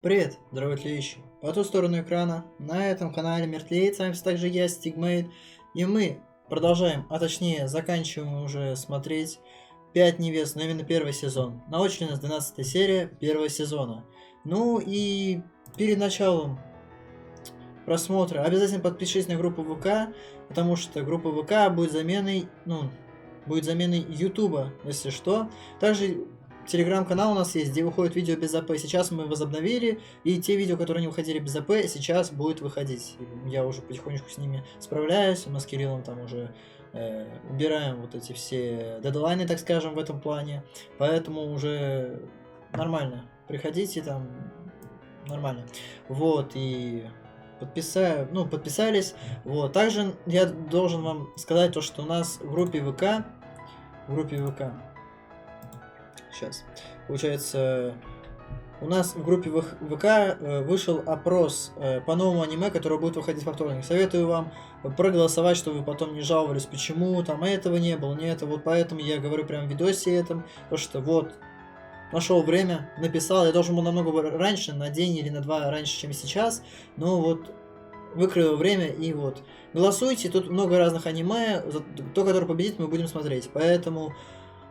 Привет, дорогой тлеющий. По ту сторону экрана, на этом канале Мертвеет, с вами также я, Стигмейт, и мы продолжаем, а точнее заканчиваем уже смотреть «Пять невест», но именно первый сезон. На очереди у нас 12 серия первого сезона. Ну и перед началом просмотра обязательно подпишись на группу ВК, потому что группа ВК будет заменой, будет заменой Ютуба, если что. Также телеграм-канал у нас есть, где выходит видео без АП. Сейчас мы возобновили, и те видео, которые не выходили без АП, сейчас будут выходить. Я уже потихонечку с ними справляюсь, мы с Кириллом там уже убираем вот эти все дедлайны, так скажем, в этом плане. Поэтому уже нормально. Приходите там, нормально. Вот, и подписались. Вот. Также я должен вам сказать то, что у нас в группе ВК, сейчас, получается, у нас в группе ВК вышел опрос по новому аниме, которое будет выходить во вторник. Советую вам проголосовать, чтобы вы потом не жаловались, почему там этого не было, не это. Вот поэтому я говорю прям в видосе этом, то что вот, нашел время, написал, я должен был намного раньше, на день или на два раньше, чем сейчас, но вот выкрыл время и вот. Голосуйте, тут много разных аниме, то, которое победит, мы будем смотреть, поэтому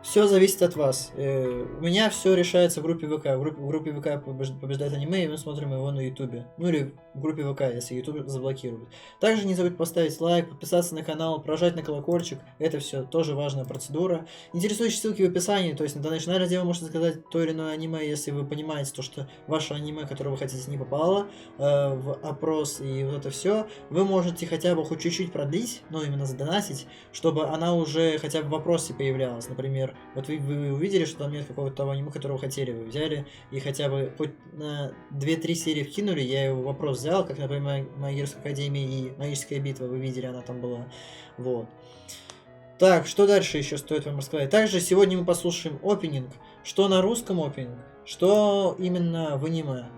все зависит от вас. У меня все решается в группе ВК. В группе ВК побеждает аниме, и мы смотрим его на Ютубе. Ну или в группе ВК, если Ютуб заблокирует. Также не забудь поставить лайк, подписаться на канал, прожать на колокольчик. Это все тоже важная процедура. Интересующие ссылки в описании, то есть на данный канале, где вы можете заказать то или иное аниме, если вы понимаете то, что ваше аниме, которое вы хотите, не попало в опрос и вот это все. Вы можете хотя бы хоть чуть-чуть продлить, ну именно задонатить, чтобы она уже хотя бы в вопросе появлялась. Например, вот вы увидели, что там нет какого-то того аниме, которого хотели, вы взяли и хотя бы хоть на 2-3 серии вкинули, я его вопрос взял, как, например, My Heroes Academia и Магическая битва, вы видели, она там была. Вот. Так, что дальше еще стоит вам рассказать? Также сегодня мы послушаем опенинг, что на русском опенинг, что именно в аниме.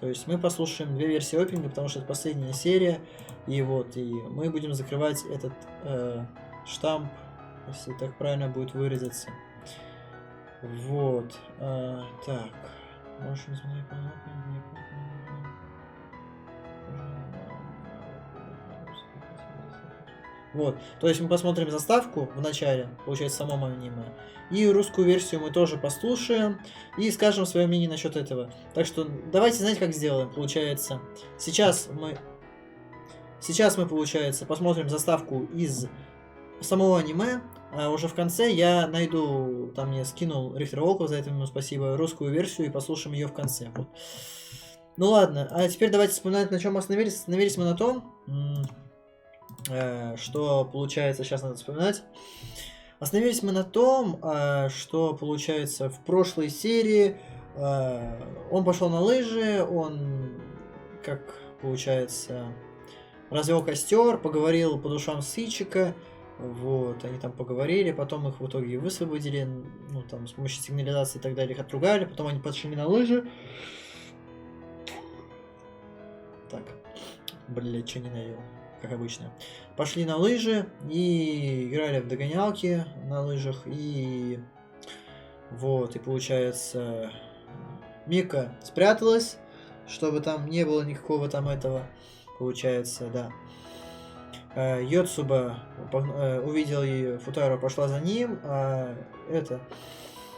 То есть мы послушаем две версии опенинга, потому что это последняя серия, и вот, и мы будем закрывать этот штамп, если так правильно будет выразиться. Вот. Так. Можешь не смотреть Вот. То есть мы посмотрим заставку в начале, получается, самом аниме. И русскую версию мы тоже послушаем. И скажем свое мнение насчет этого. Так что давайте, знаете, как сделаем. Получается, сейчас мы, получается, посмотрим заставку из самого аниме, а уже в конце я найду, там мне скинул Рихтер Волков, за это ему спасибо, русскую версию и послушаем ее в конце. Вот. Ну ладно, а теперь давайте вспоминать, на чем мы остановились. Остановились мы на том, что получается, сейчас надо вспоминать. Остановились мы на том, что получается в прошлой серии он пошел на лыжи, он, как получается, развел костер, поговорил по душам с Ичико. Вот, они там поговорили, потом их в итоге высвободили, ну, там, с помощью сигнализации и так далее, их отругали, потом они пошли на лыжи. Так, блядь, что не наел, как обычно. Пошли на лыжи и играли в догонялки на лыжах, и вот, и получается, Мика спряталась, чтобы там не было никакого там этого, получается, да. Йоцуба увидел ее, Футаро пошла за ним, а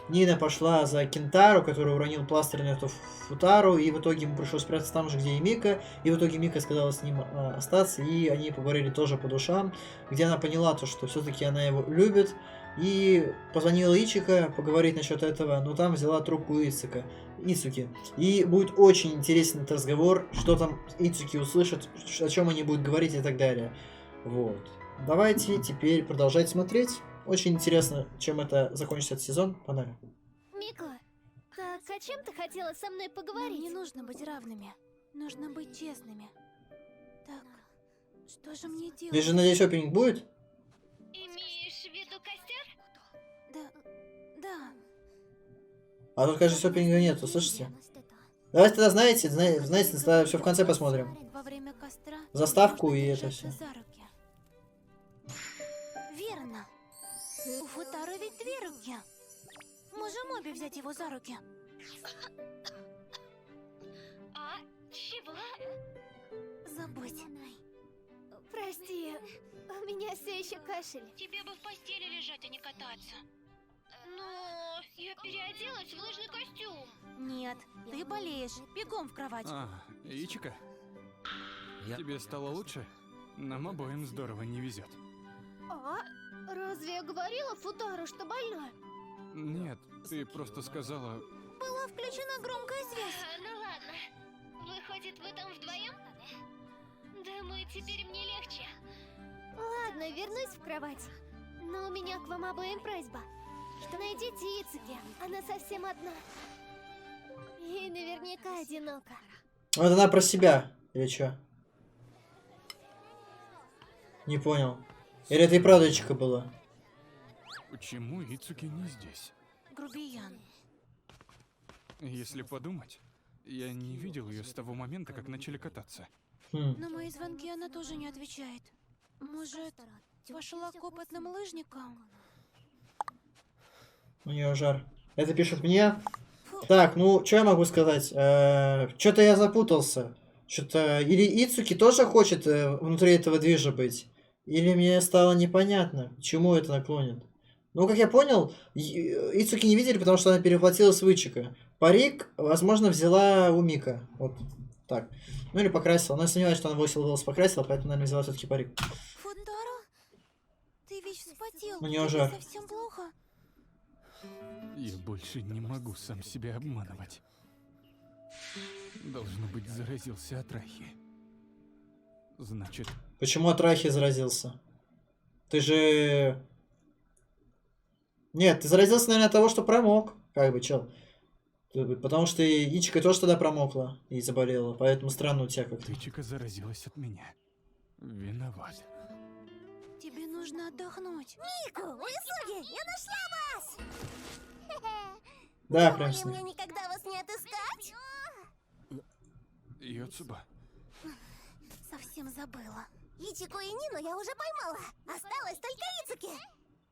Нина пошла за Кентару, который уронил пластырь на эту Футару, и в итоге ему пришлось спрятаться там же, где и Мика, и в итоге Мика сказала с ним остаться, и они поговорили тоже по душам, где она поняла то, что все-таки она его любит, и позвонила Ичика поговорить насчет этого, но там взяла трубку Ицуки. И будет очень интересный этот разговор, что там Ицуки услышат, о чем они будут говорить и так далее. Вот. Давайте теперь продолжать смотреть. Очень интересно, чем это закончится этот сезон. Погнали. Мика, так о чем ты хотела со мной поговорить? Нам не нужно быть равными. Нужно быть честными. Так, что же мне делать? Здесь же, надеюсь, опенинг будет? Имеешь в виду костер? Да. А тут, кажется, опенинга нету, слышите? Давайте тогда, знаете, тогда все в конце посмотрим. Во время костра Заставку нужно и это держаться все. за руки. Верно. У Футаро ведь две руки. Можем обе взять его за руки. Чего? Забудь. Прости, у меня все еще кашель. Тебе бы в постели лежать, а не кататься. Но я переоделась в лыжный костюм. Нет, ты болеешь. Бегом в кровать. Ичика, тебе стало лучше? Нам обоим здорово не везет. А? Разве я говорила Футару, что больна? Нет, ты просто сказала... Была включена громкая связь. Ну ладно. Выходит, вы там вдвоем? Думаю, теперь мне легче. Ладно, вернусь в кровать. Но у меня к вам обоим просьба. Что найдите Ицуки, она совсем одна. И наверняка одинока. Вот она про себя, или чё? Не понял. Или это и правда Ичика была? Почему Ицуки не здесь? Грубиян. Если подумать, я не видел ее с того момента, как начали кататься. На мои звонки она тоже не отвечает. Может, пошла к опытным лыжникам? У нее жар. Это пишет мне. Так, ну, что я могу сказать? Что-то я запутался. Что-то... Или Ицуки тоже хочет внутри этого движа быть? Или мне стало непонятно, к чему это наклонит? Ну, как я понял, Ицуки не видели, потому что она перевоплотилась в Ичика. Парик, возможно, взяла у Мика. Вот так. Ну, или покрасила. Но я сомневаюсь, что она волос покрасила, поэтому, наверное, взяла все-таки парик. Футаро, ты ведь вспотел. У неё Тебе жар. совсем плохо? Я больше не могу сам себя обманывать. Должно быть, заразился от рахи. Значит, Почему от рахи заразился? Ты же... Нет, ты заразился, наверное, от того, что промок. Как бы, чел. Потому что и Ичика тоже тогда промокла и заболела. Поэтому странно у тебя как-то. Ичика заразилась от меня. Виноват. Тебе нужно отдохнуть. Мику, Уисуги, я нашла вас! Да, прям с Мне ним. никогда вас не отыскать? Йоцуба, Совсем забыла. Ичику и Нину я уже поймала. Осталось только Ицуки.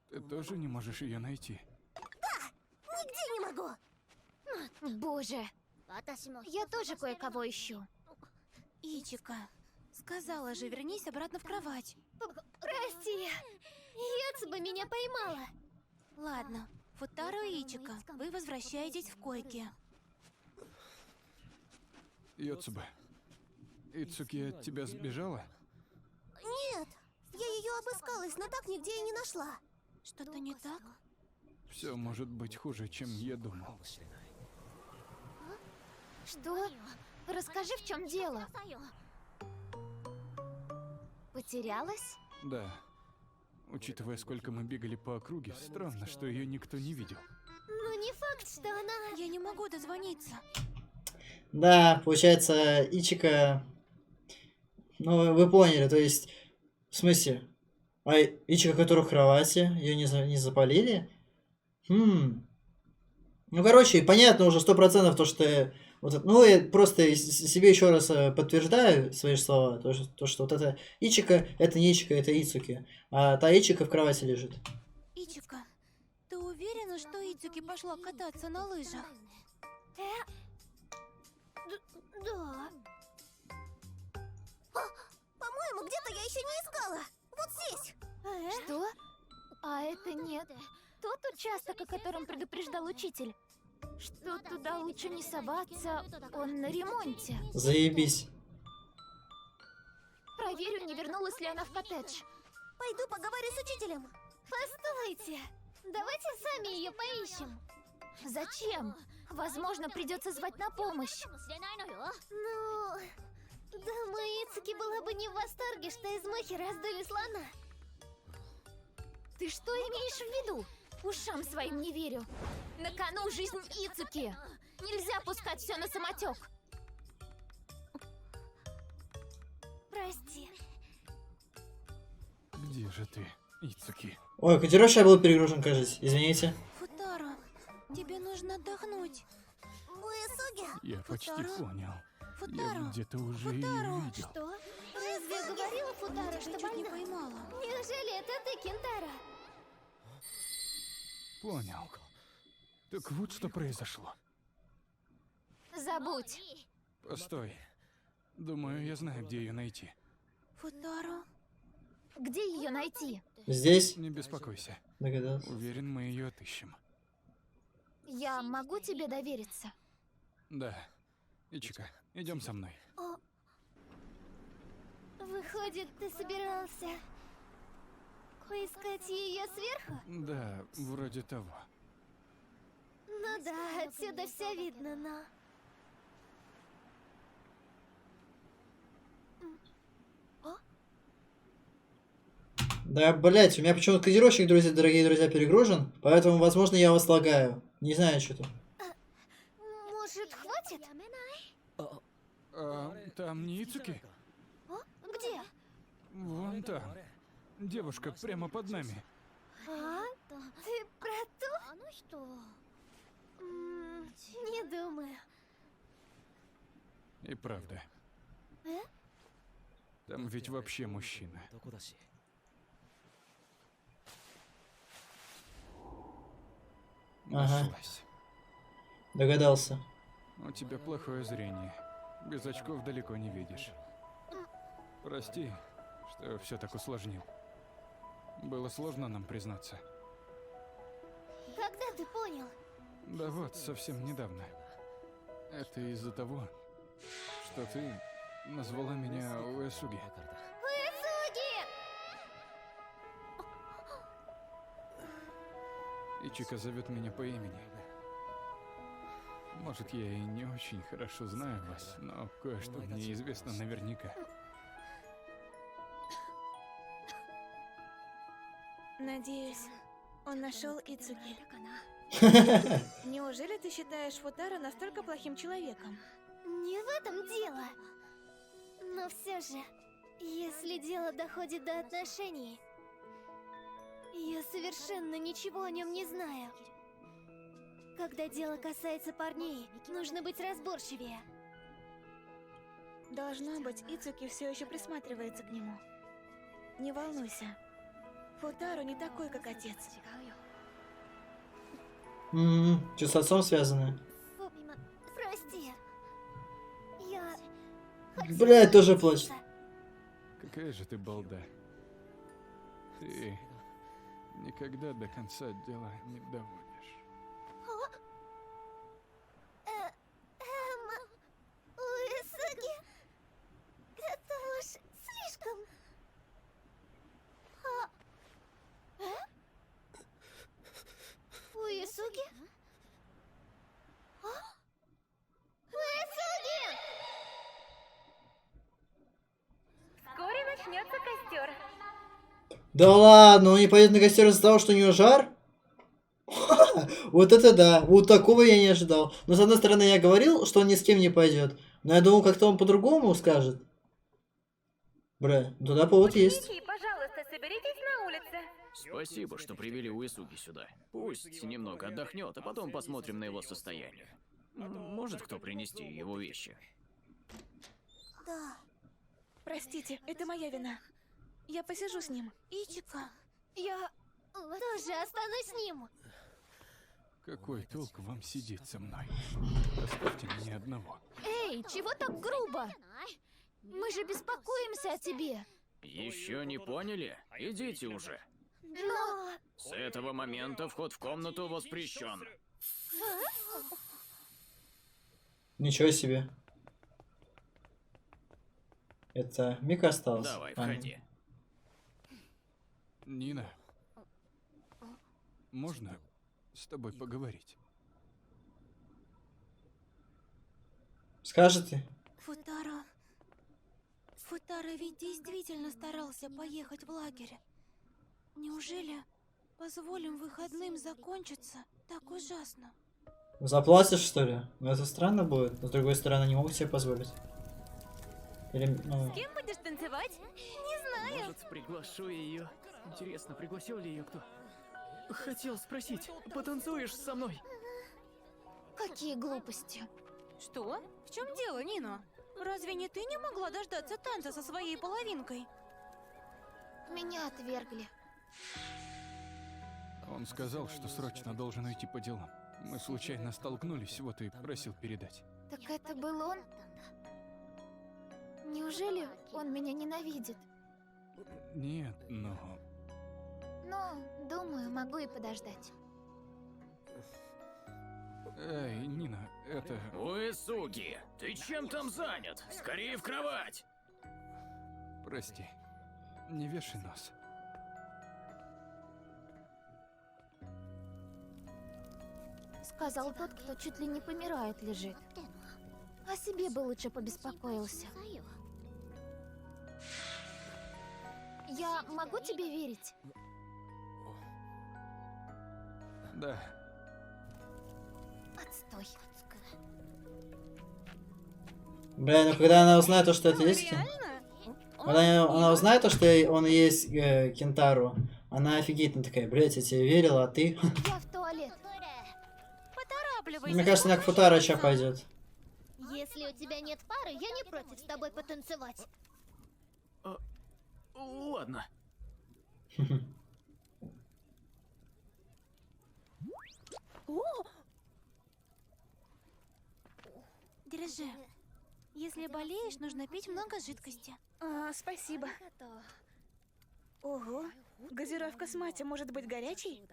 ты тоже не можешь ее найти? Нигде не могу. Боже, я тоже кое-кого ищу. Ичика, сказала же, вернись обратно в кровать. Прости, Яцуба меня поймала. Ладно, Футаро и Ичика, вы возвращаетесь в койки. Йоцуба, Ицуки от тебя сбежала? Нет, я ее обыскалась, но так нигде и не нашла. Что-то не так? Все может быть хуже, чем я думал. Что? Расскажи, в чем дело. Потерялась? Да. Учитывая, сколько мы бегали по округе, странно, что ее никто не видел. Ну, не факт, что она... Я не могу дозвониться. Да, получается, Ичика... Ну, вы поняли, то есть... В смысле? А Ичика, которая в кровати, ее не запалили? Ну, короче, понятно уже 100% то, что... Вот, ну, я просто себе еще раз подтверждаю свои слова. То, что вот это Ичика, это не Ичика, это Ицуки. А та Ичика в кровати лежит. Ичика, ты уверена, что Ицуки пошла кататься на лыжах? Да. По-моему, где-то я еще не искала. Вот здесь. Что? А это нет. Тот участок, о котором предупреждал учитель. Что туда лучше не соваться, он на ремонте. Заебись. Проверю, не вернулась ли она в коттедж. Пойду поговорю с учителем. Постойте. Давайте сами ее поищем. Зачем? Возможно, придется звать на помощь. Ну, думаю, Ицуки была бы не в восторге, что из мухи раздули слона. Ты что имеешь в виду? Ушам своим не верю. На кону жизнь Ицуки. Нельзя пускать все на самотек. Прости. Где же ты, Ицуки? Ой, катерёж был перегружен, кажется. Извините. Футаро, тебе нужно отдохнуть. Уисуги? Я почти Футаро? понял. Я Футаро, где-то уже ее Футаро. видел. Что? Разве я говорила Футаро, я что тебя чуть не больна? поймала. Неужели это ты, Кентара? Понял. Так вот что произошло. Забудь. Постой. Думаю, я знаю, где ее найти. Футаро? Где ее найти? Здесь? Не беспокойся. Догадался. Уверен, мы ее отыщем. Я могу тебе довериться? Да. Ичика, идем со мной. Выходит, ты собирался поискать ее сверху? Да, вроде того. Ну да, отсюда все видно, но... Да, блять, у меня почему-то кодировщик, друзья, дорогие друзья, перегружен, поэтому, возможно, я вас лагаю. Не знаю, что там. Может, хватит? Там не Ицуки? Где? Вон там. Девушка прямо под нами. А? Ты про ту? Не думаю. И правда. Э? Там ведь вообще мужчина. Ага. Нашлась. Догадался. У тебя плохое зрение. Без очков далеко не видишь. Прости, что все так усложнил. Было сложно нам признаться. Когда ты понял? Да вот, совсем недавно. Это из-за того, что ты назвала меня Уэсуги. Ичика зовет меня по имени. Может, я и не очень хорошо знаю вас, но кое-что мне известно наверняка. Надеюсь, он нашел Ицуки. Неужели ты считаешь Футаро настолько плохим человеком? Не в этом дело. Но все же, если дело доходит до отношений, я совершенно ничего о нем не знаю. Когда дело касается парней, нужно быть разборчивее. Должно быть, Ицуки все еще присматривается к нему. Не волнуйся. Футаро не такой, как отец. Что с отцом связано? Прости. Я... Блядь, тоже плачет. Какая же ты балда. Ты никогда до конца дела не доводишь. Уэсуги? Это уж слишком... Уэсуги? Уэсуги! Вскоре начнется костер. Да ладно, он не пойдет на костер из-за того, что у него жар? Вот это да, вот такого я не ожидал. Но с одной стороны, я говорил, что он ни с кем не пойдет. Но я думал, как-то он по-другому скажет. Бля, туда повод есть. Пожалуйста, соберитесь на улице. Спасибо, что привели Уэсуги сюда. Пусть немного отдохнет, а потом посмотрим на его состояние. Может кто принести его вещи? Да. Простите, это моя вина. Я посижу с ним. Ичика. Я тоже останусь с ним. Какой толк вам сидеть со мной? Оставьте меня одного. Эй, чего так грубо? Мы же беспокоимся о тебе. Еще не поняли? Идите уже. Но... С этого момента вход в комнату воспрещен. Ничего себе. Это Мика осталась. Давай, А, входи. Нина, можно с тобой поговорить? Скажете? Футаро... Футаро ведь действительно старался поехать в лагерь. Неужели позволим выходным закончиться так ужасно? Заплатишь, что ли? Ну это странно будет. Но с другой стороны, не могут себе позволить. Или, ну... Кем будешь танцевать? Может, приглашу ее? Интересно, пригласил ли ее кто? Хотел спросить, потанцуешь со мной? Какие глупости. Что? В чем дело, Нино? Разве не ты не могла дождаться танца со своей половинкой? Меня отвергли. Он сказал, что срочно должен уйти по делам. Мы случайно столкнулись, вот и просил передать. Так это был он? Неужели он меня ненавидит? Нет, но... Ну, думаю, могу и подождать. Эй, Нина, это... Уэсуги, ты чем там занят? Скорее в кровать! Прости. Не вешай нос. Сказал тот, кто чуть ли не помирает лежит. О себе бы лучше побеспокоился. Я могу тебе верить? Да. Отстой. Бля, ну когда она узнает то, что это есть... Когда она узнает то, что он и есть Кентару, она офигеет, она такая, блядь, я тебе верила, а ты... Я в туалет. Поторапливайся. Мне кажется, она к Футаро сейчас пойдет. Если у тебя нет пары, я не против с тобой потанцевать. Ладно. Держи. Если болеешь, нужно пить много жидкости. Спасибо. Ого, газировка с мати может быть горячей?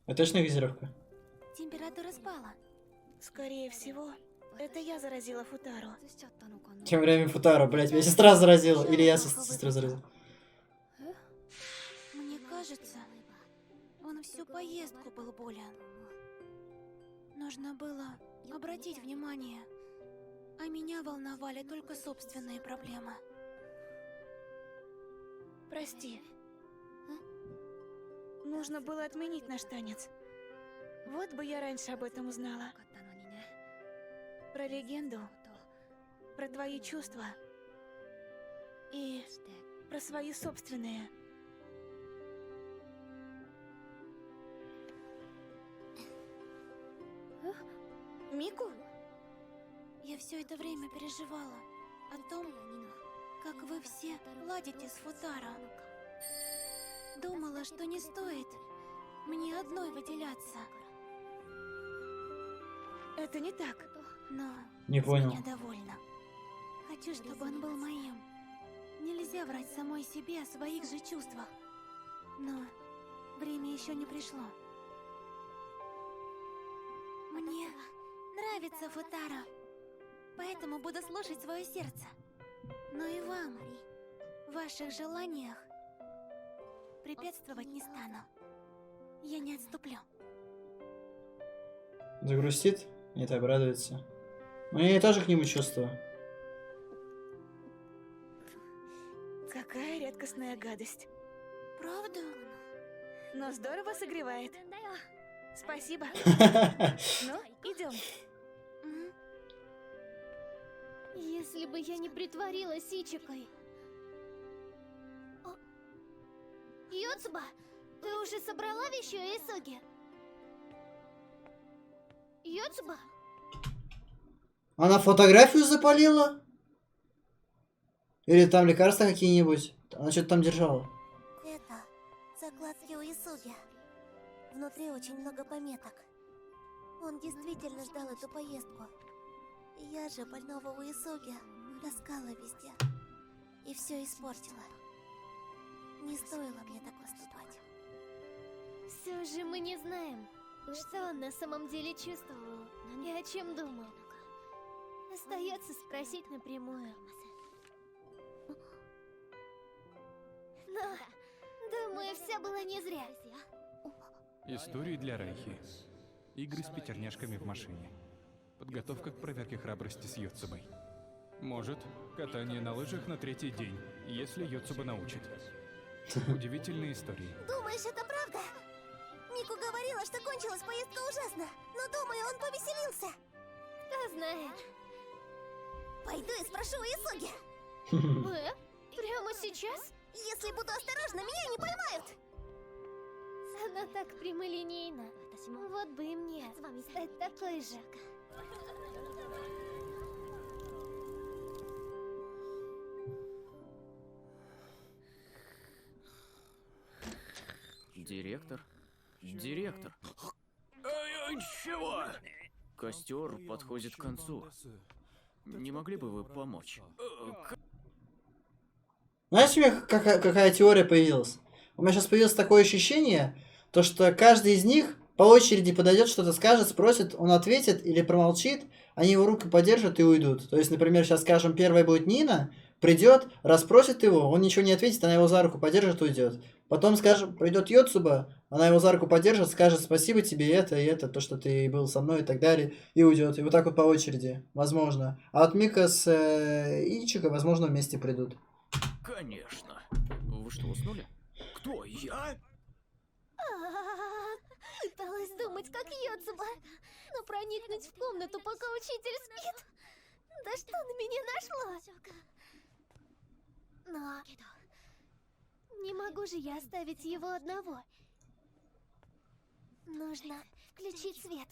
Это точно газировка? Температура спала. Скорее всего, это я заразила Футару. Тем временем Футаро, блядь, меня сестра заразила. Или я сестру заразил. Мне кажется, он всю поездку был болен. Нужно было обратить внимание. А меня волновали только собственные проблемы. Прости. Нужно было отменить наш танец. Вот бы я раньше об этом узнала. Про легенду, про твои чувства и про свои собственные. Мику? Я все это время переживала о том, как вы все ладите с Футаро. Думала, что не стоит мне одной выделяться. Это не так. Но Не понял. я довольна. Хочу, чтобы он был моим. Нельзя врать самой себе о своих же чувствах. Но время еще не пришло. Мне нравится Футаро, поэтому буду слушать свое сердце. Но и вам, в ваших желаниях, препятствовать не стану. Я не отступлю. Загрустит? Нет, обрадуется. Но я тоже к нему чувствую. Какая редкостная гадость. Правда? Но здорово согревает. Спасибо. Ну, идем. Если бы я не притворилась Ичикой. Йоцуба, ты уже собрала вещи Исоги? Йоцуба? Она фотографию запалила? Или там лекарства какие-нибудь? Она что-то там держала. Это закладки у Исуги. Внутри очень много пометок. Он действительно ждал эту поездку. Я же больного у Исуги таскала везде. И все испортила. Не стоило мне так поступать. Все же мы не знаем, что он на самом деле чувствовал и о чем думал. Остается спросить напрямую. Но, думаю, все было не зря. Истории для Райхи. Игры с пятерняшками в машине. Подготовка к проверке храбрости с Йоцубой. Может, катание на лыжах на 3-й день, если Йоцуба научит. Удивительные истории. Думаешь, это правда? Мику говорила, что кончилась поездка ужасно. Но думаю, он повеселился. Кто знает. Пойду и спрошу у Исуги. Прямо сейчас? Если буду осторожна, меня не поймают. Она так прямолинейна. Вот бы и мне стать такой же. Директор? Директор? Чего? Костер подходит к концу. Не могли бы вы помочь? Знаешь, у меня какая теория появилась? У меня сейчас появилось такое ощущение, то что каждый из них по очереди подойдет, что-то скажет, спросит, он ответит или промолчит, они его руку подержат и уйдут. То есть, например, сейчас, скажем, первая будет Нина, придет, расспросит его, он ничего не ответит, она его за руку подержит, уйдет. Потом, скажем, придет Йоцуба, она его за руку подержит, скажет спасибо тебе и это, то, что ты был со мной и так далее, и уйдет. И вот так вот по очереди, возможно. А от Мика с Ичико, возможно, вместе придут. Конечно. Вы что, уснули? Кто? Я? Пыталась думать, как Йоцуба, но проникнуть в комнату, пока учитель спит. Да что на меня нашло? Но не могу же я оставить его одного. Нужно включить свет.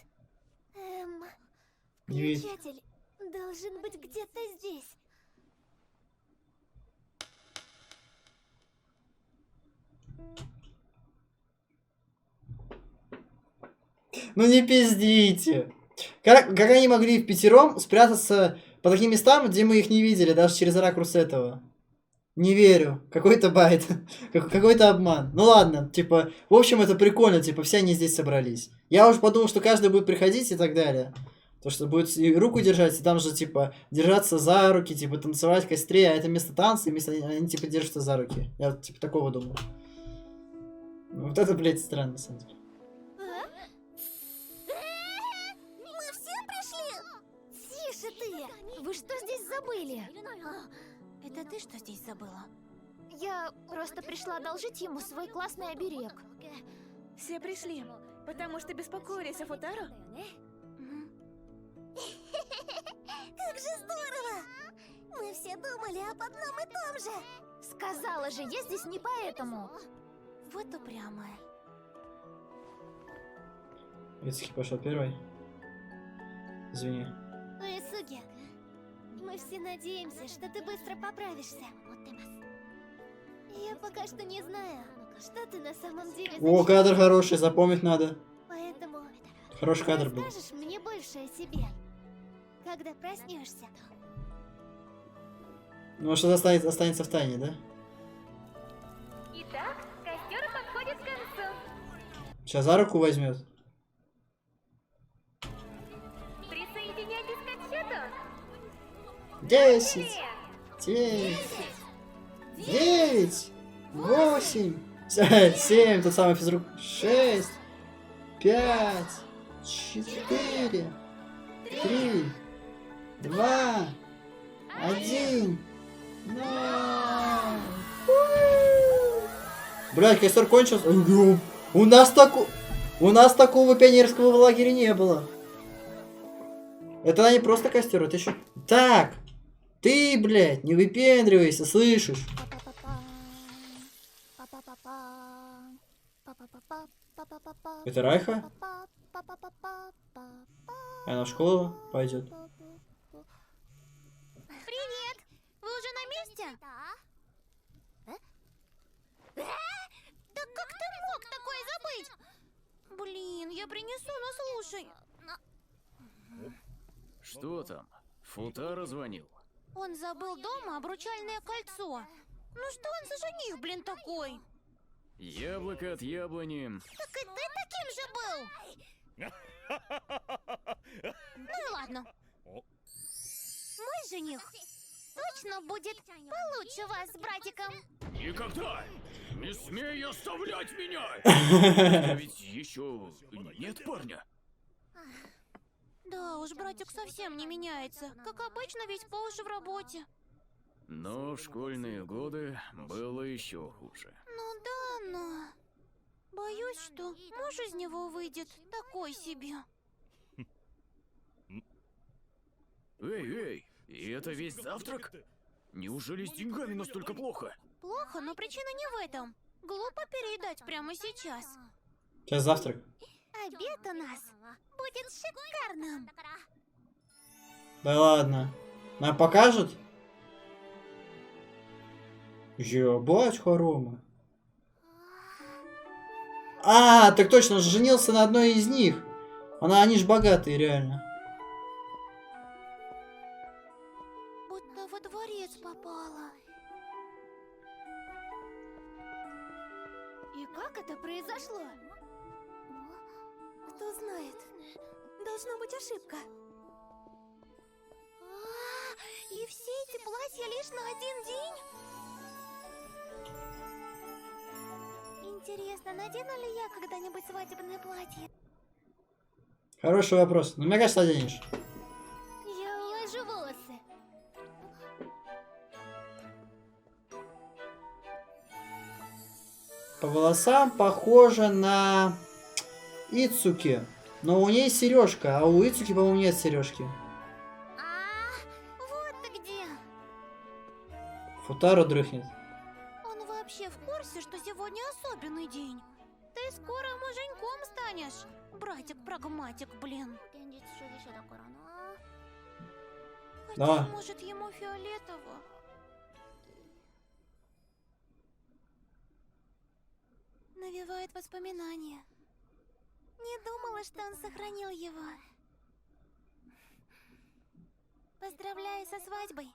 Включатель должен быть где-то здесь. Ну не пиздите. Как они могли впятером спрятаться по таким местам, где мы их не видели, даже через ракурс этого? Не верю. Какой-то байт. Какой-то обман. Ну ладно, типа, в общем, это прикольно, типа, все они здесь собрались. Я уже подумал, что каждый будет приходить и так далее. То, что будет и руку держать, и там же, типа, держаться за руки, типа, танцевать в костре, а это место танца, и вместо они типа, держатся за руки. Я, типа, такого думал. Вот это, блядь, странно, на самом деле. Мы все пришли? Тише ты! Вы что здесь забыли? Это ты что здесь забыла? Я просто пришла одолжить ему свой классный оберег. Все пришли, потому что беспокоились о Футаро? Как же здорово! Мы все думали об одном и том же. Сказала же, я здесь не поэтому. Вот упрямая. Ицхи пошел первый. Извини. Уэсуги, мы все надеемся, что ты быстро поправишься. Я пока что не знаю, что ты на самом деле О, кадр хороший, запомнить надо. Поэтому Хороший кадр был. расскажешь мне больше о себе, когда проснешься. Ну, что останется в тайне, да? Итак, костер подходит к концу. Сейчас за руку возьмет. Присоединяйтесь к отсчету. 10, 9, 9, 8, 7, тот самый физрук, 6, 5, 4, 3, 2, 1, 0. Блядь, костер кончился. У нас такого пионерского в лагере не было. Это не просто костер, это еще... Так! Ты, блядь, не выпендривайся, слышишь? Это Райха? Она в школу пойдет. Привет! Вы уже на месте? Да как ты мог такое забыть? Блин, я принесу, но слушай. Что там? Футаро звонил. Он забыл дома обручальное кольцо. Ну что он за жених, блин, такой? Яблоко от яблони. Так и ты таким же был. Ну и ладно. Мой жених точно будет получше вас с братиком. Никогда! Не смей оставлять меня! А ведь еще нет парня. Да уж, братик совсем не меняется. Как обычно, весь по уши в работе. Но в школьные годы было еще хуже. Ну да, но... Боюсь, что муж из него выйдет такой себе. Эй, и это весь завтрак? Неужели с деньгами настолько плохо? Плохо, но причина не в этом. Глупо переедать прямо сейчас. Сейчас завтрак. Обед у нас будет шикарным. Да ладно. Нам покажут? Ебать, хоромы. А, так точно, он же женился на одной из них. Они ж богатые, реально. будто во дворец попала. И как это произошло? Кто знает? Должна быть ошибка. И все эти платья лишь на один день? Интересно, надену ли я когда-нибудь свадебное платье? Хороший вопрос. Ну, мне кажется, оденешь. Я уложу волосы. По волосам похоже на Ицуки. Но у нее есть сережка, а у Ицуки, по-моему, нет сережки. Вот ты где! Футаро дрыхнет. Он вообще в курсе, что сегодня особенный день? Ты скоро муженьком станешь, братик-прагматик, блин. Хотя, Да. может, ему фиолетово? Навевает воспоминания. Не думала, что он сохранил его. Поздравляю со свадьбой,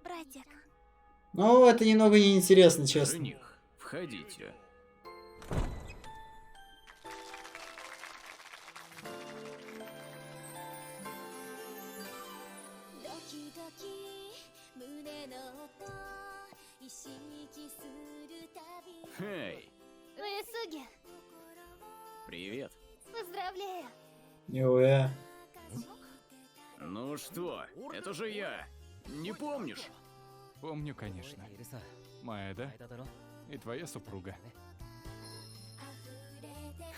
братик. Ну, это немного неинтересно, честно. Жених, входите. Эй, Уэсуги, привет. поздравляю. Неуэ. Ну что, это же я. Не помнишь? Помню, конечно. Маэда и твоя супруга.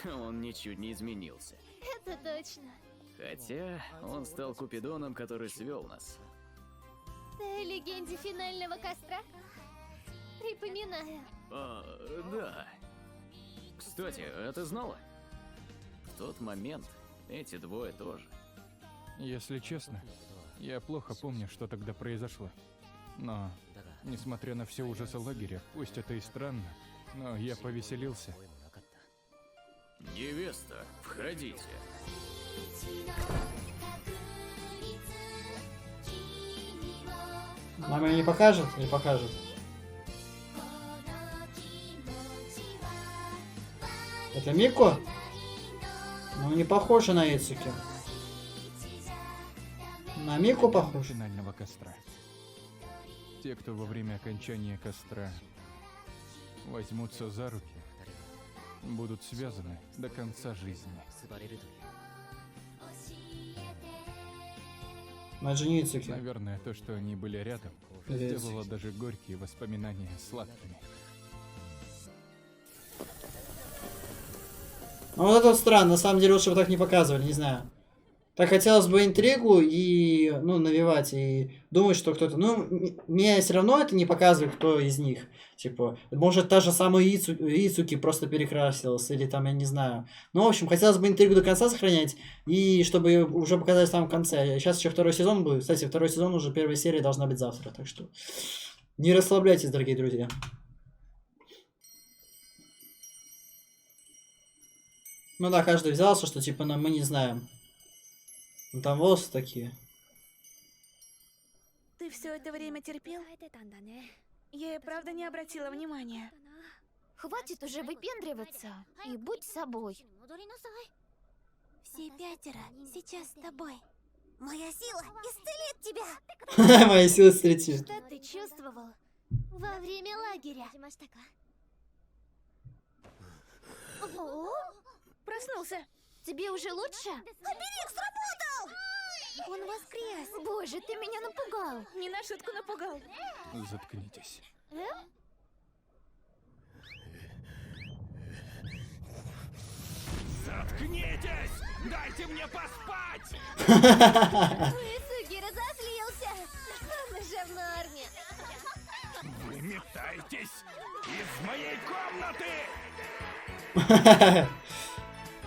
Он ничуть не изменился. Это точно. Хотя он стал Купидоном, который свел нас. Ты о легенде финального костра? Припоминаю. Да. Кстати, а ты знала? В тот момент эти двое тоже. Если честно, я плохо помню, что тогда произошло. Но, несмотря на все ужасы лагеря, пусть это и странно, но я повеселился. Невеста, входите. Маме не покажет? Не покажет. Это Мико? Ну, не похоже на Ицуки. На Мику похож. Финального костра. Те, кто во время окончания костра возьмутся за руки, будут связаны до конца жизни. Но это же не Ицуки. Наверное, то, что они были рядом, Или сделало даже горькие воспоминания сладкими. Ну вот это вот странно, на самом деле лучше бы так не показывали, не знаю. Так хотелось бы интригу и, ну, навевать, и думать, что кто-то... Ну, мне все равно это не показывает, кто из них. Типа, может, та же самая Ицуки просто перекрасилась, или там, я не знаю. Ну, в общем, хотелось бы интригу до конца сохранять, и чтобы ее уже показать в самом конце. Сейчас еще второй сезон будет. Кстати, второй сезон уже, первая серия должна быть завтра, так что не расслабляйтесь, дорогие друзья. Ну да, каждый взялся, что типа мы не знаем. Ну там волосы такие. Ты все это время терпел? Я и правда не обратила внимания. Хватит уже выпендриваться и будь собой. Все пятеро сейчас с тобой. Моя сила исцелит тебя! Моя сила встретит. Что ты чувствовал во время лагеря? О, Проснулся. тебе уже лучше? Оберег сработал! Он воскрес! Боже, ты меня напугал. Не на шутку напугал. Заткнитесь. Заткнитесь! Дайте мне поспать! Уэсуги разозлился. Он уже в норме. Вы метаетесь из моей комнаты!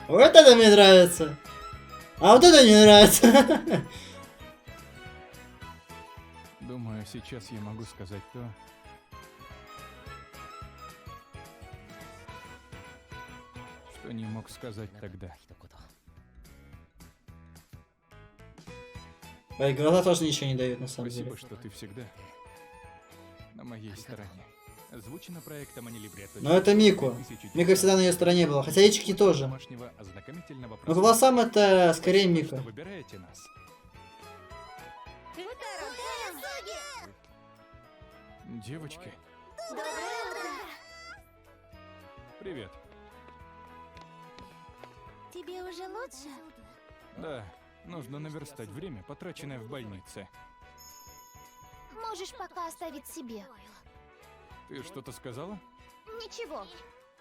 Вот это мне нравится. А вот это не нравится. Думаю, сейчас я могу сказать то, что не мог сказать тогда. Мои глаза тоже ничего не дают, на самом Спасибо, деле. что ты всегда на моей стороне. Озвучено проектом Анилибретто. Но это Мику. Мика всегда на ее стороне была. Хотя Ичики тоже. Домашнего ознакомительного Но по просмотра. волосам это скорее Спасибо, Мика. что выбираете нас. Девочки, привет. Тебе уже лучше? Да, нужно наверстать время, потраченное в больнице. Можешь пока оставить себе. Ты что-то сказала? Ничего.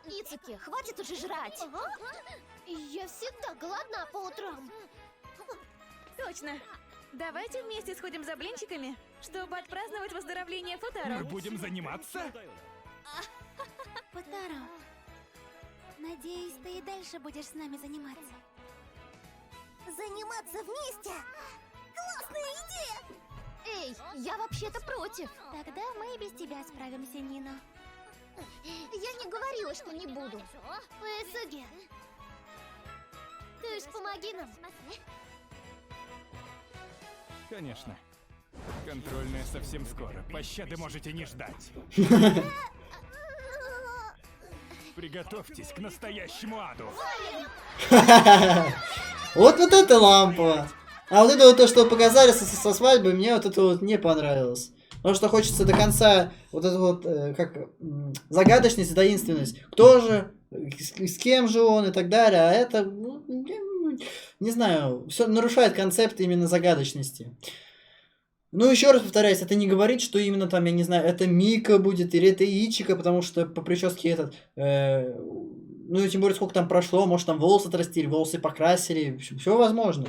Ицуки, хватит уже жрать. Я всегда голодна по утрам. Точно. Давайте вместе сходим за блинчиками, чтобы отпраздновать выздоровление Футаро. Мы будем заниматься? Футаро, надеюсь, ты и дальше будешь с нами заниматься. Заниматься вместе? Классная идея! Эй, я вообще-то против. Тогда мы и без тебя справимся, Нино. Я не говорила, что не буду. Уэсуги, ты ж помоги нам. Конечно. Контрольная совсем скоро. Пощады можете не ждать. Приготовьтесь к настоящему аду. Вот это лампа. А вот это вот то, что показали со свадьбы, мне вот это вот не понравилось. Потому что хочется до конца вот это вот, загадочность и таинственность. Кто же, с кем же он и так далее. А это, не знаю, все нарушает концепт именно загадочности. Ну, еще раз повторяюсь, это не говорит, что именно там, я не знаю, это Мика будет или это Ичика, потому что по прическе этот... ну, и тем более, сколько там прошло, может, там волосы отрастили, волосы покрасили, все возможно.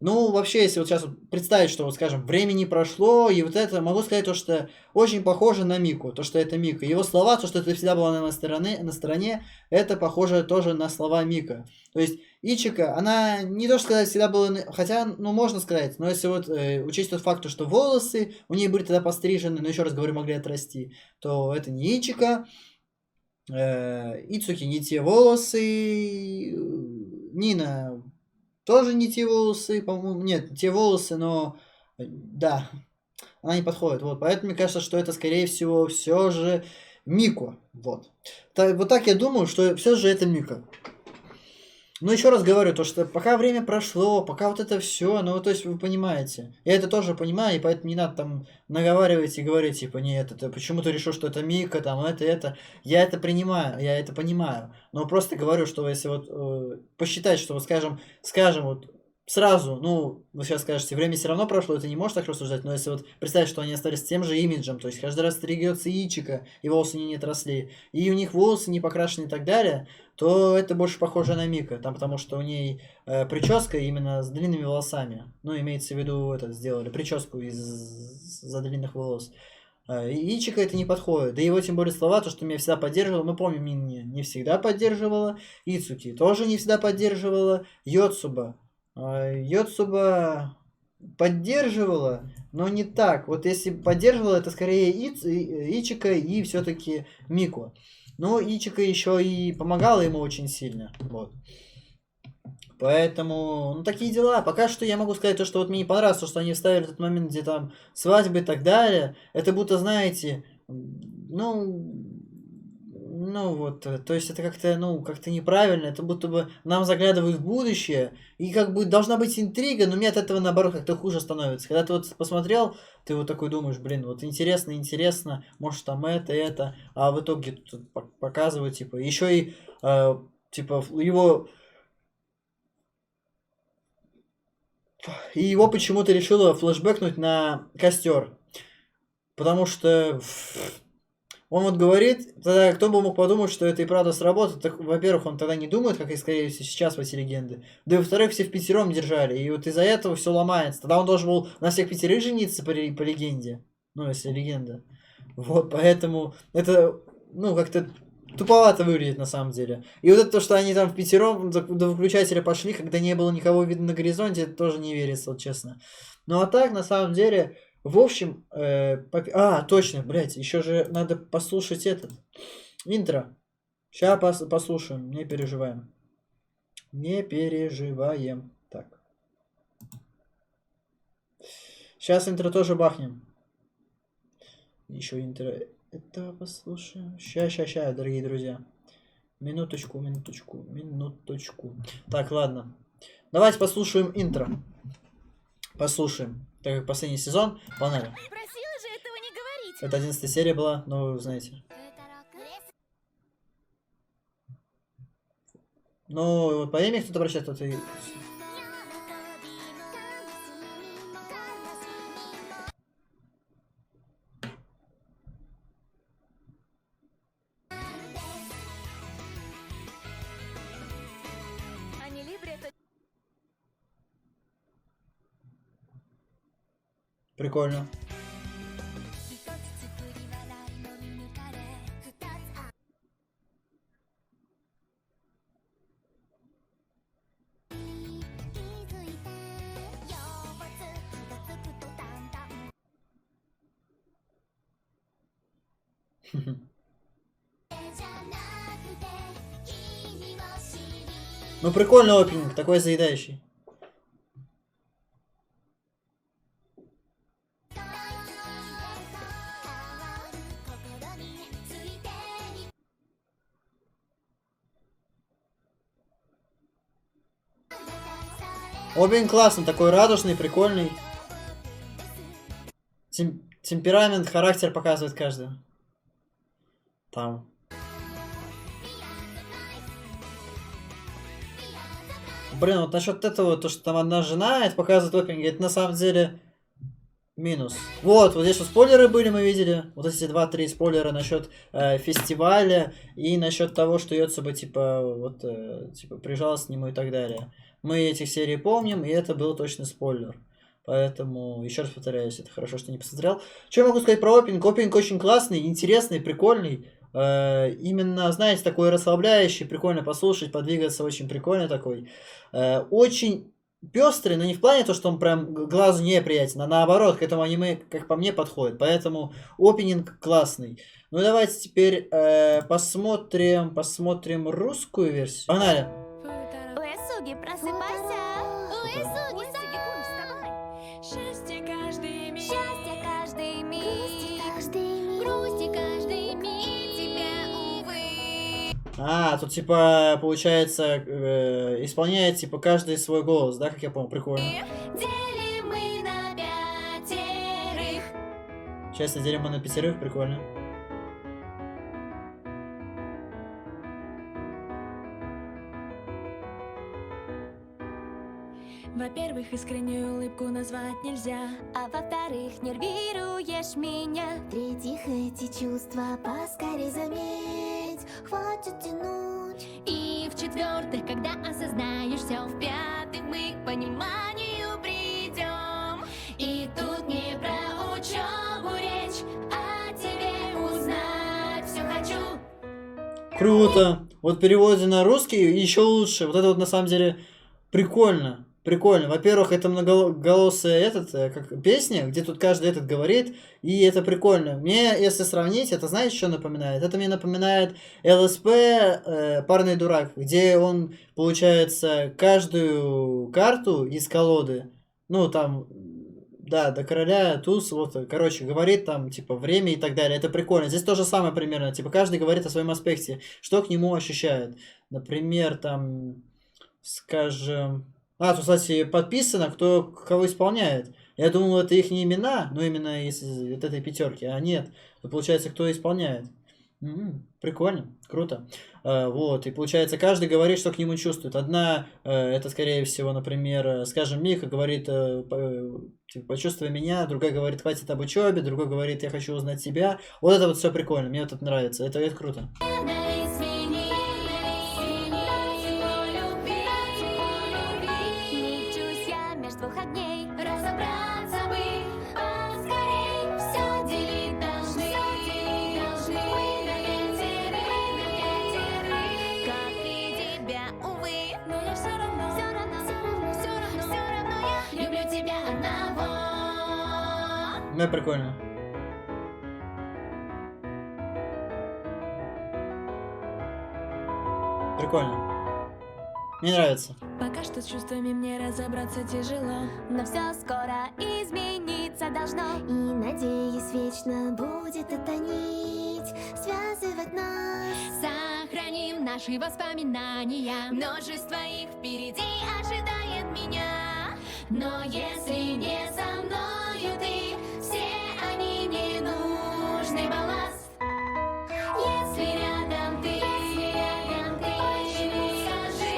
Ну, вообще, если вот сейчас вот представить, что, вот, скажем, времени прошло, и вот это, могу сказать то, что очень похоже на Мику, то, что это Мика. Его слова, то, что это всегда была на стороне, это похоже тоже на слова Мика. То есть, Ичика, она, не то что сказать, всегда была, хотя, ну, можно сказать, но если вот учесть тот факт, что волосы у нее были тогда пострижены, но еще раз говорю, могли отрасти, то это не Ичика, Ицуки не те волосы, Нина... Тоже не те волосы, по-моему, нет, те волосы, но да, она не подходит. Вот, поэтому мне кажется, что это, скорее всего, все же Мико. Вот. Вот так я думаю, что все же это Мика. Но еще раз говорю, то что пока время прошло, пока вот это все, ну, то есть вы понимаете. Я это тоже понимаю, и поэтому не надо там наговаривать и говорить, типа, нет, это почему ты решил, что это Мика, там, это. Я это принимаю, я это понимаю. Но просто говорю, что если вот посчитать, что, вот, скажем, вот сразу, ну, вы сейчас скажете, время все равно прошло, это не можешь так рассуждать, но если вот представить, что они остались с тем же имиджем, то есть каждый раз стригется Ичика, и волосы не отросли, и у них волосы не покрашены и так далее, то это больше похоже на Мика, там, потому что у ней прическа именно с длинными волосами. Ну, имеется в виду, сделали прическу из-за длинных волос. Ичика это не подходит. Да его тем более слова, то, что меня всегда поддерживала, мы помним, не всегда поддерживала. Ицуки тоже не всегда поддерживала. Йоцуба поддерживала, но не так. Вот если поддерживала, это скорее Ичика и все-таки Мику. Но Ичика еще и помогала ему очень сильно. Вот. Поэтому, ну, такие дела. Пока что я могу сказать то, что вот мне не понравилось, то, что они вставили этот момент, где там свадьбы и так далее. Это будто, знаете, ну вот, то есть это как-то, как-то неправильно, это будто бы нам заглядывают в будущее, и как бы должна быть интрига, но мне от этого наоборот как-то хуже становится. Когда ты вот посмотрел, ты вот такой думаешь, блин, вот интересно, может там это, а в итоге тут показывают, типа, еще и, типа, его почему-то решила флешбэкнуть на костер, потому что... Он вот говорит, тогда кто бы мог подумать, что это и правда сработает. Так, во-первых, он тогда не думает, как и, скорее всего, сейчас в эти легенды. Да и, во-вторых, все впятером держали. И вот из-за этого все ломается. Тогда он должен был на всех 5 жениться по легенде. Ну, если легенда. Вот, поэтому это, как-то туповато выглядит на самом деле. И вот это то, что они там впятером до выключателя пошли, когда не было никого видно на горизонте, это тоже не верится, вот честно. Ну, а так, на самом деле... В общем, точно, блядь, еще же надо послушать этот интро. Сейчас послушаем, не переживаем. Не переживаем. Так. Сейчас интро тоже бахнем. Еще интро. Это послушаем. Ща, дорогие друзья. Минуточку. Так, ладно. Давайте послушаем интро. Послушаем. Так как последний сезон. Погнали. Просила же этого не говорить. Это 11 серия была, но вы знаете. Ну, по имени кто-то обращается, тут и... Прикольно. Ну прикольный опенинг, такой заедающий. Опенинг классный, такой радужный, прикольный. Темперамент, характер показывает каждый. Там. Блин, вот насчет этого, то, что там одна жена, это показывает опенинг, это на самом деле минус. Вот здесь вот спойлеры были, мы видели. Вот эти 2-3 спойлера насчет фестиваля и насчет того, что Йоцуба, типа, вот, типа, прижалась к нему и так далее. Мы этих серий помним, и это был точно спойлер. Поэтому, еще раз повторяюсь, это хорошо, что не посмотрел. Что я могу сказать про опенинг? Опенинг очень классный, интересный, прикольный. Именно, знаете, такой расслабляющий, прикольно послушать, подвигаться, очень прикольный такой. Очень пестрый, но не в плане то, что он прям глазу неприятен, а наоборот, к этому аниме, как по мне, подходит. Поэтому опенинг классный. Ну давайте теперь посмотрим русскую версию. Погнали! Уэсуги, просыпайся! Уэсуги, вставай! Счастье каждый миг, грусти каждый миг, тебя, увы. А, тут типа получается исполняет типа каждый свой голос, да, как я понял, прикольно. Делим мы на 5. Сейчас делим мы на 5, прикольно. Во-первых, искреннюю улыбку назвать нельзя. А во-вторых, нервируешь меня. В-третьих, эти чувства поскорей заметь, хватит тянуть. И в-четвертых, когда осознаешь все, в-пятых, мы к пониманию придем. И тут не про учебу речь, а тебе узнать все хочу. Круто. Вот в переводе на русский еще лучше. Вот это вот на самом деле прикольно. Прикольно. Во-первых, это многоголосая как песня, где тут каждый этот говорит, и это прикольно. Мне, если сравнить, это знаете, что напоминает? Это мне напоминает ЛСП «Парный дурак», где он, получается, каждую карту из колоды, ну, там, да, до короля, туз, вот, короче, говорит там, типа, время и так далее. Это прикольно. Здесь то же самое примерно. Типа, каждый говорит о своем аспекте, что к нему ощущает. Например, там, скажем... А, тут, кстати, подписано, кого исполняет. Я думал, это их не имена, но именно из вот этой 5, а нет. То получается, кто исполняет. Прикольно, круто. Вот, и получается, каждый говорит, что к нему чувствует. Одна, это, скорее всего, например, скажем, Мика говорит, типа, почувствуй меня, другая говорит, хватит об учебе, другой говорит, я хочу узнать тебя. Вот это вот все прикольно, мне это нравится, это круто. Ну, прикольно. Прикольно. Мне нравится. Пока что с чувствами мне разобраться тяжело. Но все скоро изменится. должно. И, надеюсь, вечно будет эта нить связывать нас. Сохраним наши воспоминания. Множество их впереди ожидает меня. Но если не со мною ты, все они не нужный балласт. Если рядом ты, скажи,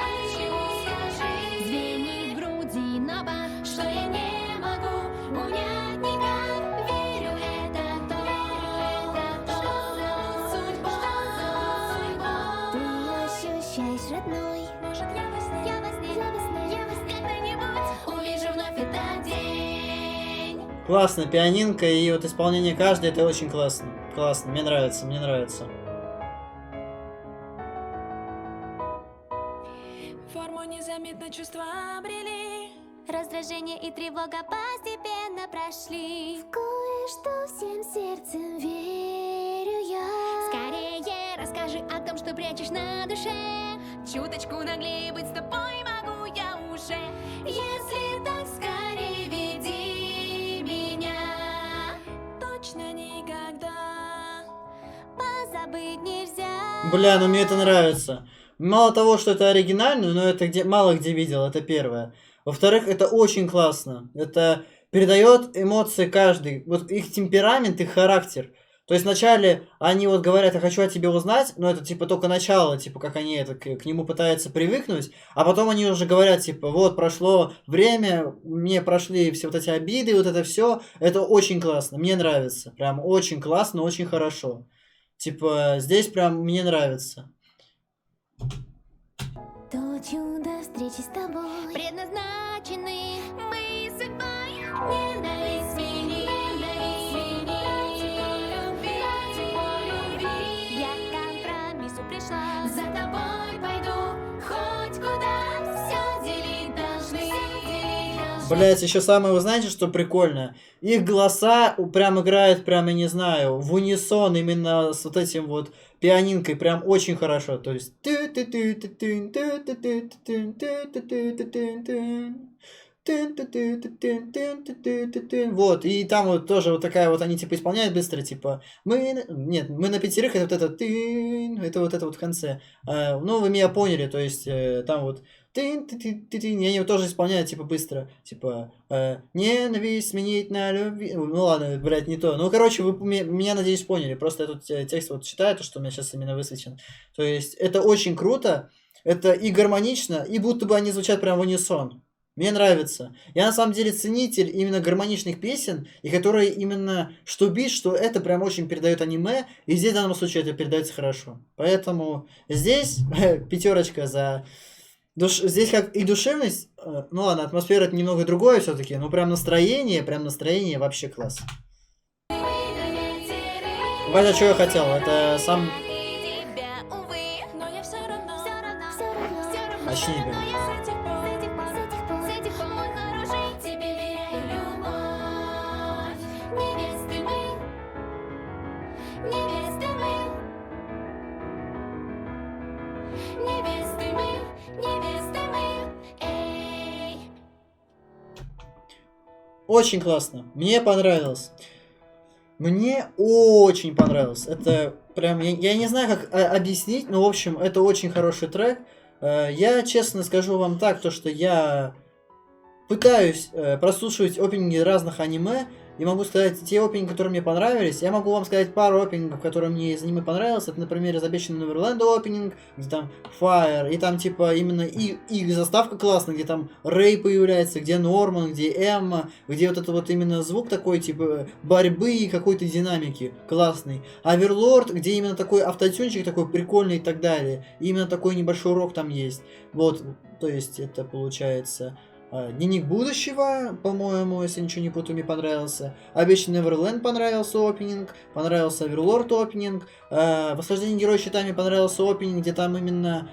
звенит в груди, но что я не могу унять никак. Верю, это то, что судьба. Ты ощущаешь, родной. Может, я во сне, когда-нибудь увижу вновь этот день. Классно, пианинка и вот исполнение каждой, это очень классно. Классно, мне нравится, мне нравится. Форму незаметно чувства обрели. Раздражение и тревога постепенно прошли. В кое-что всем сердцем верю я. Скорее расскажи о том, что прячешь на душе. Чуточку наглее быть с тобой могу я уже. Если так, скорее веди меня. Точно никогда Позабыть нельзя. Бля, ну мне это нравится. Мало того, что это оригинально, но это где мало где видел, это первое. Во-вторых, это очень классно. Это передает эмоции каждый. Вот их темперамент, их характер. То есть вначале они вот говорят, я хочу о тебе узнать, но это типа только начало, типа как они это к нему пытаются привыкнуть, а потом они уже говорят, типа, вот прошло время, мне прошли все вот эти обиды, вот это все. Это очень классно, мне нравится. Прям очень классно, очень хорошо. Типа, здесь прям мне нравится. То чудо встречи с тобой. предназначены мы судьбой. Ненависть смени, любви. Я к компромиссу пришла. За тобой пойду, хоть куда. Все делить должны. Блять, еще самое, вы знаете, что прикольно? Их голоса прям играют, прям, я не знаю, в унисон именно с вот этим вот пианинкой, прям очень хорошо. То есть... Вот, и там вот тоже вот такая вот, они типа исполняют быстро, типа, мы на пятерых, это вот это вот это вот в конце. Ну, вы меня поняли, то есть там вот и они его тоже исполняют, типа, быстро. Типа, ненависть сменить на любви. Ну ладно, блядь, не то. Ну, короче, вы меня, надеюсь, поняли. Просто я тут текст вот читаю, то, что у меня сейчас именно высвечен. То есть, это очень круто, это и гармонично, и будто бы они звучат прям в унисон. Мне нравится. Я на самом деле ценитель именно гармоничных песен, и которые именно что бит, что это прям очень передает аниме, и здесь в данном случае это передается хорошо. Поэтому здесь пятерочка за... Здесь как и душевность, ну ладно, атмосфера это немного другое все-таки, но прям настроение вообще класс. Вот что я хотел, это сам... Очни, блин. Очень классно. Мне понравилось. Мне очень понравилось. Это прям... Я не знаю, как объяснить, но, в общем, это очень хороший трек. Я честно скажу вам так, то что я пытаюсь прослушивать опенинги разных аниме, и могу сказать те опенинги, которые мне понравились. Я могу вам сказать пару опенингов, которые мне из аниме понравились. Это, например, из обещанного Неверленда опенинг, где там Fire, и там типа именно их заставка классная, где там Рэй появляется, где Норман, где Эмма, где вот это вот именно звук такой типа борьбы и какой-то динамики классный. Оверлорд, где именно такой автотюнчик такой прикольный и так далее. И именно такой небольшой урок там есть. Вот, то есть это получается... Дневник будущего, по-моему, если ничего не путаю, мне понравился. Обещанный Неверленд понравился опенинг. Понравился Оверлорд опенинг. Восхождение Героя Щита мне понравился опенинг, где там именно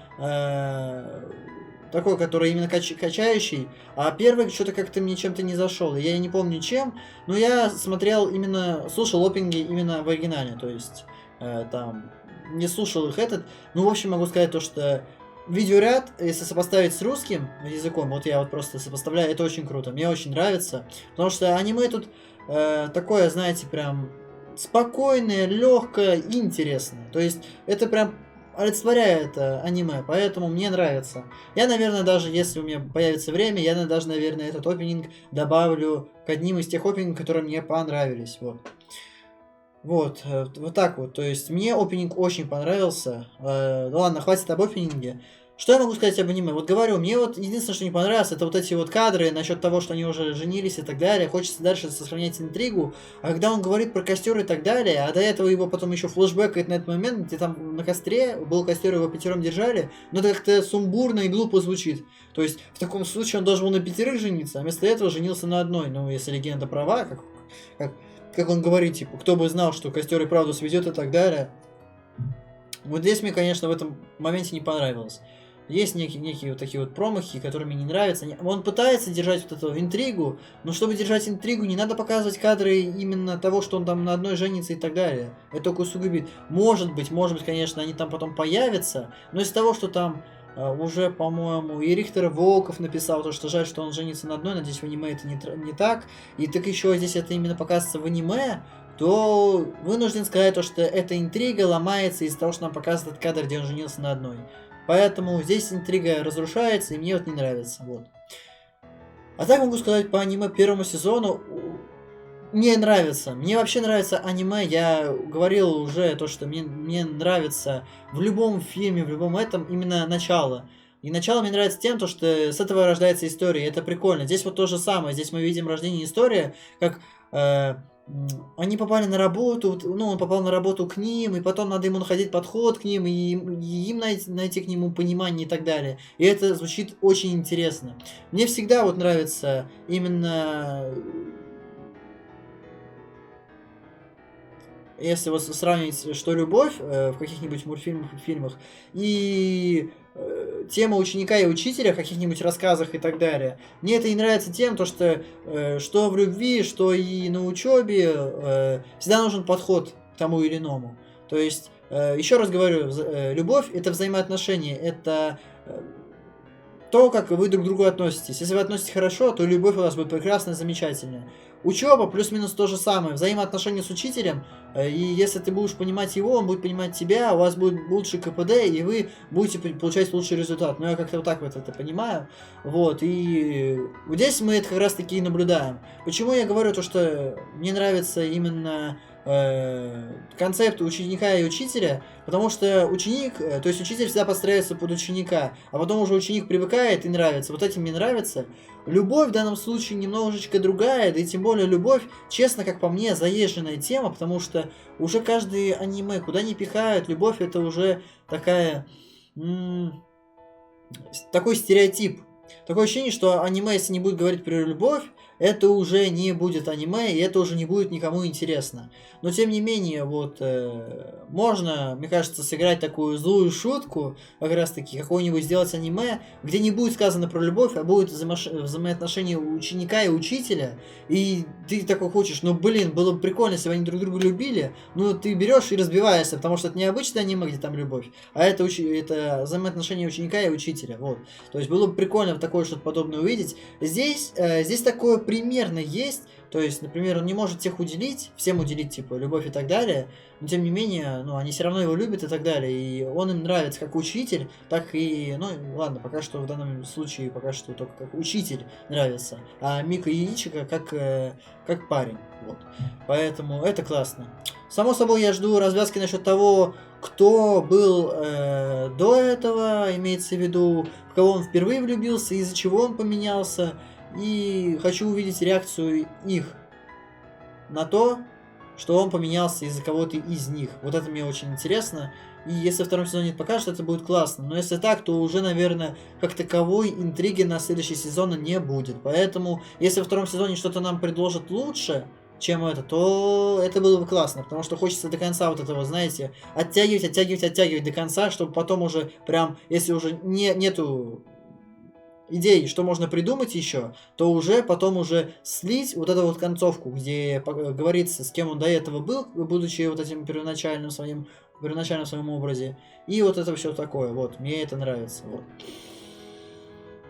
такой, который именно качающий. А первый что-то как-то мне чем-то не зашел. Я не помню чем, но я смотрел именно, слушал опенинги именно в оригинале. То есть там не слушал их этот. Ну, в общем, могу сказать то, что видеоряд, если сопоставить с русским языком, вот я вот просто сопоставляю, это очень круто, мне очень нравится, потому что аниме тут такое, знаете, прям спокойное, легкое и интересное. То есть это прям олицетворяет аниме, поэтому мне нравится. Я, наверное, даже если у меня появится время, я даже, наверное, этот опенинг добавлю к одним из тех опенингов, которые мне понравились. Вот, вот так вот. То есть мне опенинг очень понравился. Ну ладно, хватит об опенинге. Что я могу сказать об аниме? Вот говорю, мне вот единственное, что не понравилось, это вот эти вот кадры насчет того, что они уже женились и так далее. Хочется дальше сохранять интригу. А когда он говорит про костер и так далее, а до этого его потом еще флешбэкает на этот момент, где там на костре был костер, его 5 держали, но это как-то сумбурно и глупо звучит. То есть в таком случае он должен был на 5 жениться, а вместо этого женился на одной. Ну, если легенда права, как он говорит, типа, кто бы знал, что костер и правду сведет и так далее. Вот здесь мне, конечно, в этом моменте не понравилось. Есть некие вот такие вот промахи, которые мне не нравятся. Он пытается держать вот эту интригу, но чтобы держать интригу, не надо показывать кадры именно того, что он там на одной женится и так далее. Это только усугубит. Может быть, конечно, они там потом появятся, но из того, что там уже, по-моему, и Рихтер Волков написал, то, что жаль, что он женится на одной, надеюсь, в аниме это не так. И так еще здесь это именно показывается в аниме, то вынужден сказать, то, что эта интрига ломается из-за того, что нам показывает этот кадр, где он женился на одной. Поэтому здесь интрига разрушается, и мне вот не нравится. Вот. А так могу сказать по аниме первому сезону. Мне нравится. Мне вообще нравится аниме. Я говорил уже то, что мне нравится в любом фильме, в любом этом именно начало. И начало мне нравится тем, то, что с этого рождается история. И это прикольно. Здесь вот то же самое. Здесь мы видим рождение истории, как... они попали на работу, ну, он попал на работу к ним, и потом надо ему находить подход к ним, и им найти к нему понимание и так далее. И это звучит очень интересно. Мне всегда вот нравится именно... Если вот сравнить, что любовь в каких-нибудь мультфильмах и фильмах, и тема ученика и учителя в каких-нибудь рассказах и так далее. Мне это и нравится тем, то, что в любви, что и на учебе всегда нужен подход к тому или иному. То есть, еще раз говорю, любовь это взаимоотношения, это то, как вы друг к другу относитесь. Если вы относитесь хорошо, то любовь у вас будет прекрасная, замечательная. Учеба плюс-минус то же самое. Взаимоотношения с учителем. И если ты будешь понимать его, он будет понимать тебя, у вас будет лучший КПД, и вы будете получать лучший результат. Ну, я как-то вот так вот это понимаю. Вот. И здесь мы это как раз таки и наблюдаем. Почему я говорю то, что мне нравится именно концепт ученика и учителя? Потому что ученик, то есть учитель всегда подстраивается под ученика, а потом уже ученик привыкает и нравится. Вот этим мне нравится. Любовь в данном случае немножечко другая, да и тем более любовь, честно, как по мне, заезженная тема, потому что уже каждый аниме, куда ни пихают, любовь это уже такая... такой стереотип. Такое ощущение, что аниме, если не будет говорить про любовь, это уже не будет аниме, и это уже не будет никому интересно. Но тем не менее, вот можно, мне кажется, сыграть такую злую шутку, как раз таки, какое-нибудь сделать аниме, где не будет сказано про любовь, а будет взаимоотношения ученика и учителя, и ты такой хочешь, ну блин, было бы прикольно, если бы они друг друга любили, но ты берешь и разбиваешься, потому что это не обычное аниме, где там любовь, а это взаимоотношения ученика и учителя, вот. То есть было бы прикольно такое что-то подобное увидеть. Здесь такое примерно есть. То есть, например, он не может всем уделить, типа, любовь и так далее, но тем не менее, ну, они все равно его любят и так далее, и он им нравится как учитель, так и, ну, ладно, пока что в данном случае, пока что только как учитель нравится, а Мика и Ичико как парень, вот. Поэтому это классно. Само собой, я жду развязки насчет того, кто был до этого, имеется в виду, в кого он впервые влюбился, из-за чего он поменялся. И хочу увидеть реакцию их на то, что он поменялся из-за кого-то из них. Вот это мне очень интересно. И если во втором сезоне это покажут, это будет классно. Но если так, то уже, наверное, как таковой интриги на следующий сезон не будет. Поэтому, если во втором сезоне что-то нам предложат лучше, чем это, то это было бы классно. Потому что хочется до конца вот этого, знаете, оттягивать до конца, чтобы потом уже прям, если уже нету идей, что можно придумать еще, то уже потом уже слить вот эту вот концовку, где говорится, с кем он до этого был, будучи вот этим первоначальном своем образе. И вот это все такое. Вот, мне это нравится. Вот.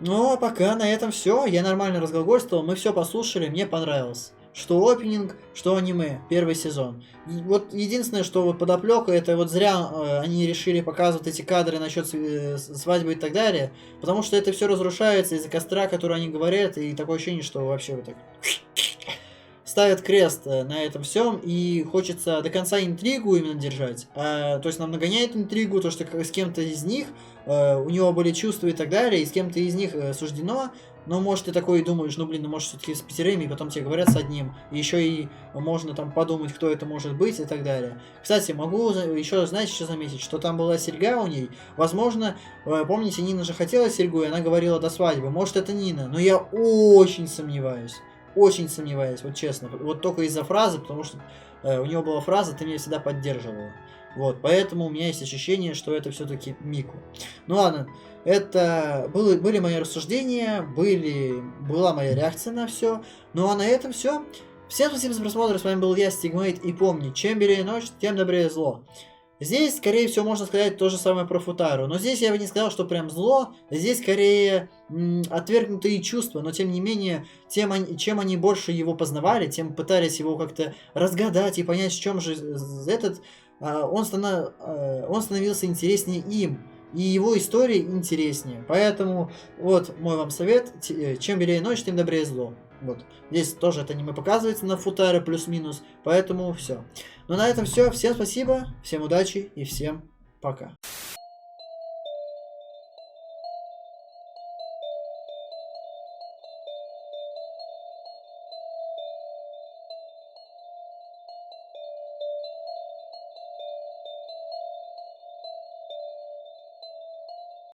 Ну, а пока на этом все. Я нормально разглагольствовал, мы все послушали, мне понравилось. что опенинг, что аниме, первый сезон. И вот единственное, что вот подоплека, это вот зря они решили показывать эти кадры насчет свадьбы и так далее, потому что это все разрушается из-за костра, который они говорят, и такое ощущение, что вообще вот так ставят крест на этом всем, и хочется до конца интригу именно держать. То есть нам нагоняет интригу, то, что с кем-то из них у него были чувства и так далее, и с кем-то из них суждено. Но может ты такой думаешь, ну блин, ну может все-таки с 5, и потом тебе говорят с одним. И еще и можно там подумать, кто это может быть и так далее. Кстати, могу еще, знаете, что заметить, что там была серьга у ней. Возможно, помните, Нина же хотела серьгу, и она говорила до свадьбы. Может это Нина, но я очень сомневаюсь. Очень сомневаюсь, вот честно. Вот только из-за фразы, потому что у него была фраза «ты меня всегда поддерживала». Вот, поэтому у меня есть ощущение, что это все-таки Мику. Ну ладно, это были мои рассуждения, была моя реакция на все. Ну а на этом все. Всем спасибо за просмотр, с вами был я, Стигмейт, и помни, чем белее ночь, тем добрее зло. Здесь, скорее всего, можно сказать то же самое про Футару, но здесь я бы не сказал, что прям зло, здесь скорее отвергнутые чувства, но тем не менее, чем они больше его познавали, тем пытались его как-то разгадать и понять, в чем же этот... Он становился интереснее им, и его истории интереснее. Поэтому вот мой вам совет, чем белее ночь, тем добрее зло. Вот. Здесь тоже это аниме показывается на Футаре плюс-минус, поэтому все. Ну на этом все. Всем спасибо, всем удачи и всем пока.